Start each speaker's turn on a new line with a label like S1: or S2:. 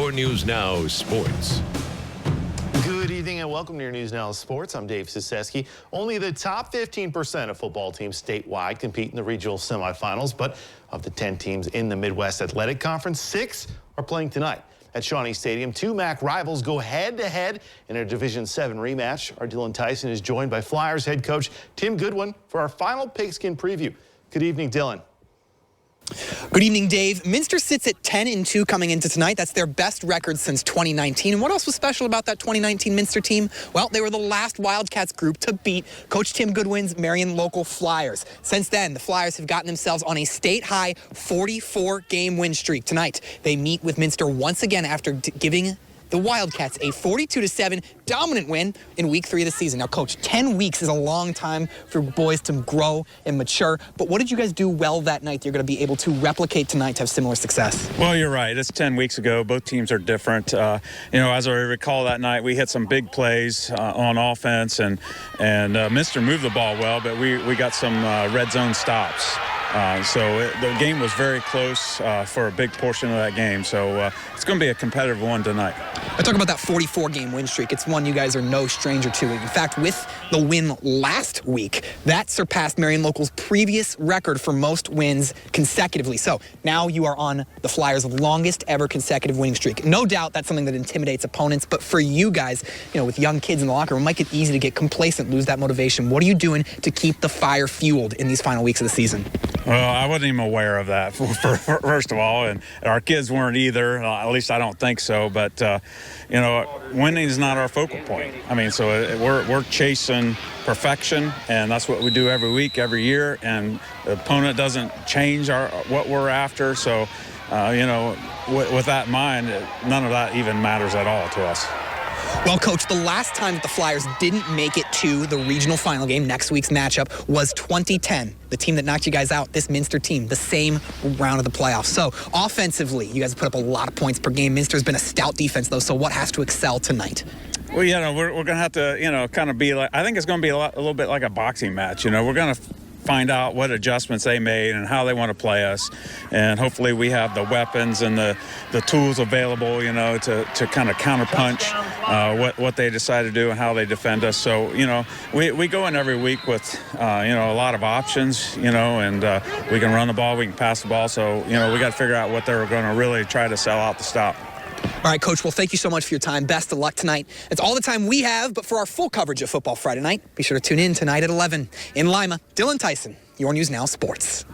S1: Your News Now Sports.
S2: Good evening and welcome to your News Now Sports. I'm Dave Siseski. Only the top 15% of football teams statewide compete in the regional semifinals, but of the 10 teams in the Midwest Athletic Conference, 6 are playing tonight. At Shawnee Stadium, 2 MAC rivals go head-to-head in a Division 7 rematch. Our Dylan Tyson is joined by Flyers head coach Tim Goodwin for our final Pigskin preview. Good evening, Dylan.
S3: Good evening, Dave. Minster sits at 10-2 coming into tonight. That's their best record since 2019. And what else was special about that 2019 Minster team? Well, they were the last Wildcats group to beat Coach Tim Goodwin's Marion local Flyers. Since then, the Flyers have gotten themselves on a state-high 44-game win streak. Tonight, they meet with Minster once again after giving the Wildcats a 42-7 dominant win in week 3 of the season. Now, Coach, 10 weeks is a long time for boys to grow and mature. But what did you guys do well that night that you're going to be able to replicate tonight to have similar success?
S4: Well, you're right. It's 10 weeks ago. Both teams are different. As I recall that night, we hit some big plays on offense, and Minster moved the ball well, but we got some red zone stops. The game was very close for a big portion of that game. So it's going to be a competitive one tonight.
S3: I talk about that 44-game win streak. It's one you guys are no stranger to. In fact, with the win last week, that surpassed Marion Local's previous record for most wins consecutively. So now you are on the Flyers' longest ever consecutive winning streak. No doubt that's something that intimidates opponents. But for you guys, with young kids in the locker room, it might get easy to get complacent, lose that motivation. What are you doing to keep the fire fueled in these final weeks of the season?
S4: Well, I wasn't even aware of that, first of all, and our kids weren't either. At least I don't think so. But, winning is not our focal point. So we're chasing perfection, and that's what we do every week, every year, and the opponent doesn't change what we're after. So, with that in mind, none of that even matters at all to us.
S3: Well, Coach, the last time that the Flyers didn't make it to the regional final game, next week's matchup, was 2010. The team that knocked you guys out, this Minster team, the same round of the playoffs. So, offensively, you guys put up a lot of points per game. Minster's been a stout defense, though, so what has to excel tonight?
S4: Well, we're going to have to, kind of be like, I think it's going to be a little bit like a boxing match. We're going to find out what adjustments they made and how they want to play us, and hopefully we have the weapons and the tools available, to kind of counterpunch what they decide to do and how they defend us. So, we go in every week with, a lot of options, and we can run the ball, we can pass the ball. So, we got to figure out what they're going to really try to sell out to stop.
S3: All right, Coach, well, thank you so much for your time. Best of luck tonight. That's all the time we have, but for our full coverage of Football Friday night, be sure to tune in tonight at 11. In Lima, Dylan Tyson, Your News Now Sports.